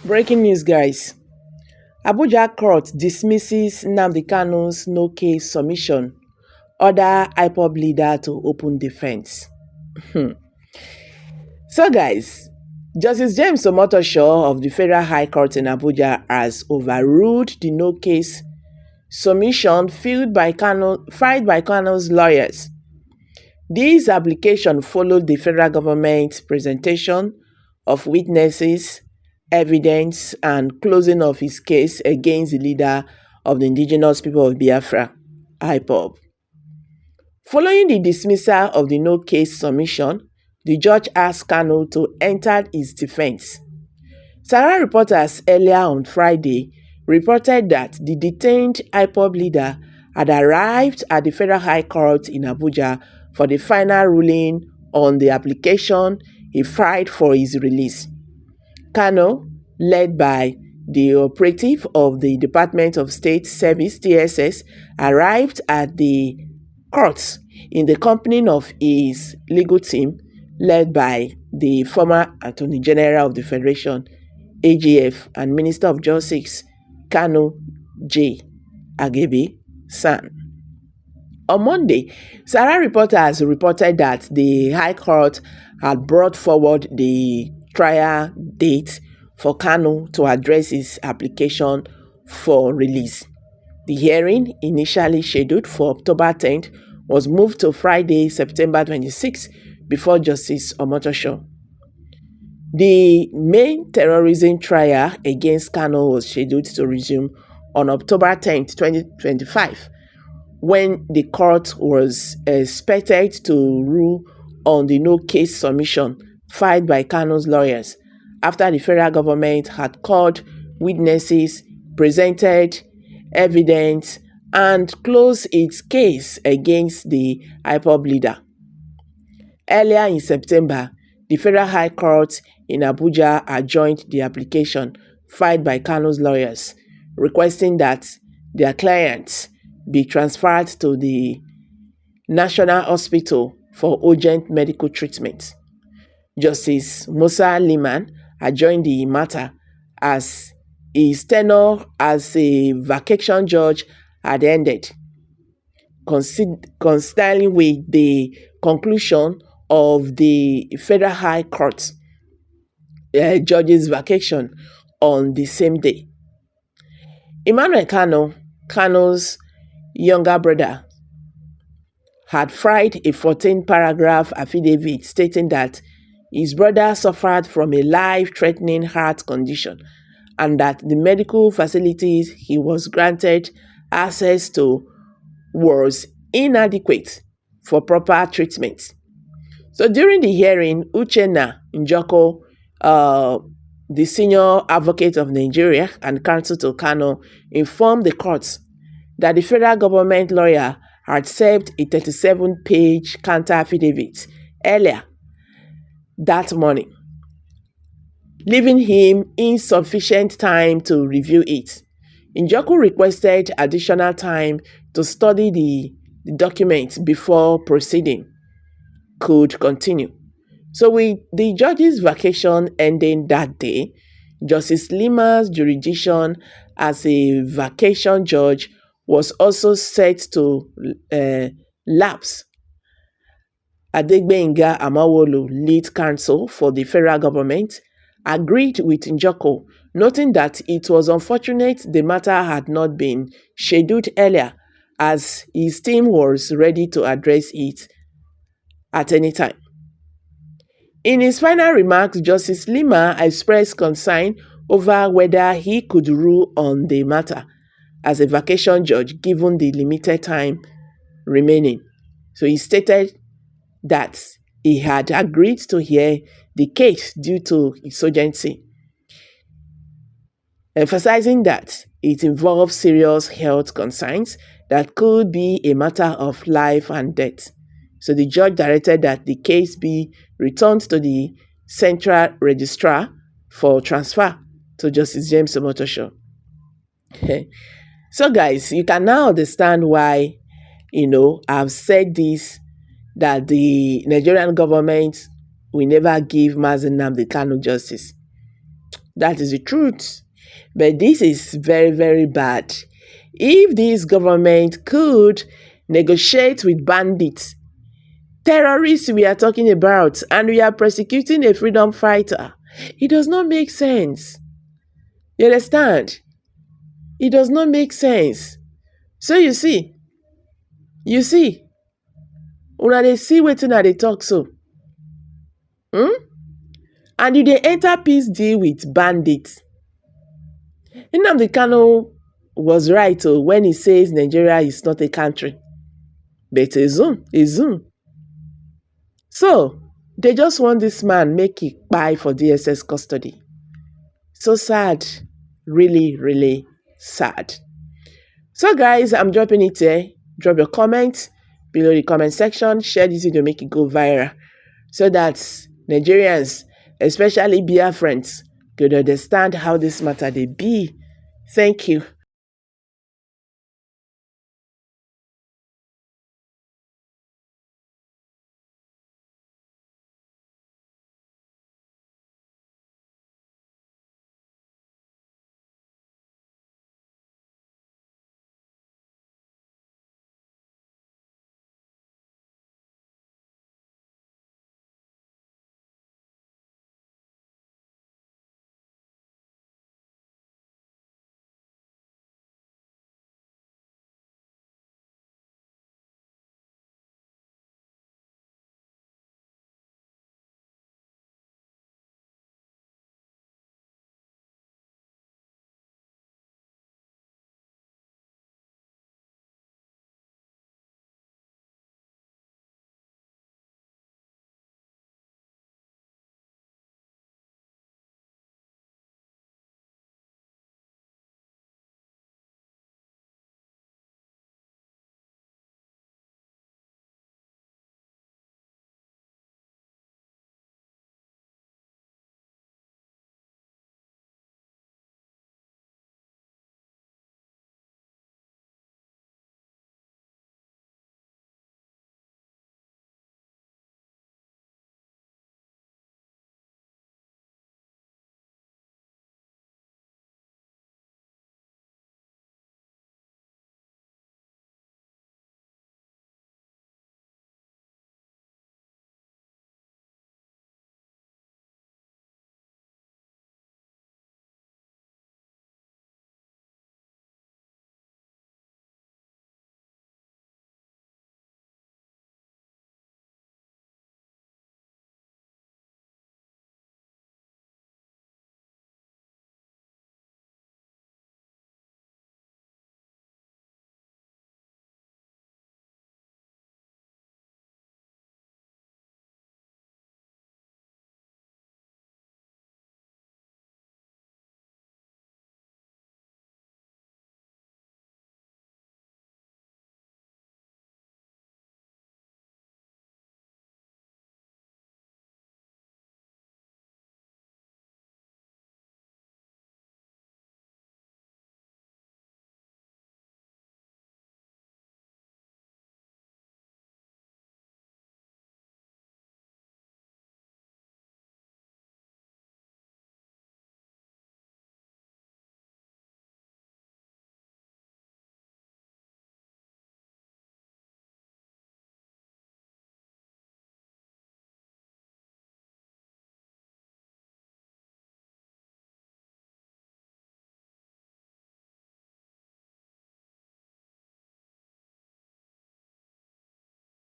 Breaking news, guys. Abuja court dismisses Nnamdi Kanu's no case submission. Order IPOB leader to open defense. So, guys, Justice James Omotosho of the Federal High Court in Abuja has overruled the no case submission filed by Kanu's lawyers. This application followed the federal government's presentation of witnesses, evidence, and closing of his case against the leader of the indigenous people of Biafra, IPOB. Following the dismissal of the no case submission, the judge asked Kanu to enter his defense. Sarah reporters earlier on Friday reported that the detained IPOB leader had arrived at the Federal High Court in Abuja for the final ruling on the application he filed for his release. Kanu, led by the operative of the Department of State Service (DSS), arrived at the court in the company of his legal team, led by the former Attorney General of the Federation, AGF, and Minister of Justice, Kanu J. Agebe San. On Monday, Sarah reporters reported that the High Court had brought forward the trial date for Kanu to address his application for release. The hearing, initially scheduled for October 10th, was moved to Friday, September 26th, before Justice Omotosho. The main terrorism trial against Kanu was scheduled to resume on October 10th, 2025, when the court was expected to rule on the no case submission filed by Kanu's lawyers after the federal government had called witnesses, presented evidence, and closed its case against the IPOB leader. Earlier in September, the Federal High Court in Abuja adjourned the application filed by Kanu's lawyers, requesting that their clients be transferred to the National Hospital for urgent medical treatment. Justice Musa Liman adjourned the matter as his tenure as a vacation judge had ended, coinciding with the conclusion of the Federal High Court judge's vacation on the same day. Emmanuel Kanu, Kanu's younger brother, had filed a 14-paragraph affidavit stating that his brother suffered from a life-threatening heart condition and that the medical facilities he was granted access to was inadequate for proper treatment. So during the hearing, Uchenna Njoko, the senior advocate of Nigeria and counsel to Kanu, informed the court that the federal government lawyer had served a 37-page counter affidavit earlier that morning, leaving him insufficient time to review it. Njoku requested additional time to study the document before proceeding could continue. So with the judge's vacation ending that day, Justice Lima's jurisdiction as a vacation judge was also set to lapse. Adegbenga Amawolo, lead counsel for the federal government, agreed with Njoko, noting that it was unfortunate the matter had not been scheduled earlier, as his team was ready to address it at any time. In his final remarks, Justice Lima expressed concern over whether he could rule on the matter as a vacation judge given the limited time remaining. So he stated that he had agreed to hear the case due to its urgency, emphasizing that it involves serious health concerns that could be a matter of life and death. So the judge directed that the case be returned to the Central Registrar for transfer to Justice James Omotosho. So guys, you can now understand why, I've said this, that the Nigerian government will never give Mazi Nnamdi Kanu justice. That is the truth. But this is very, very bad. If this government could negotiate with bandits, terrorists we are talking about, and we are persecuting a freedom fighter, it does not make sense. You understand? It does not make sense. So you see, una dey see wetin I dey talk so. And you dey enter peace deal with bandits. Nnamdi Kanu was right when he says Nigeria is not a country, but a zone. So they just want this man make it kpai for DSS custody. So sad, really, really sad. So guys, I'm dropping it here. Drop your comments below the comment section. Share this video, make it go viral, so that Nigerians, especially Biafrans, could understand how this matter they be. Thank you.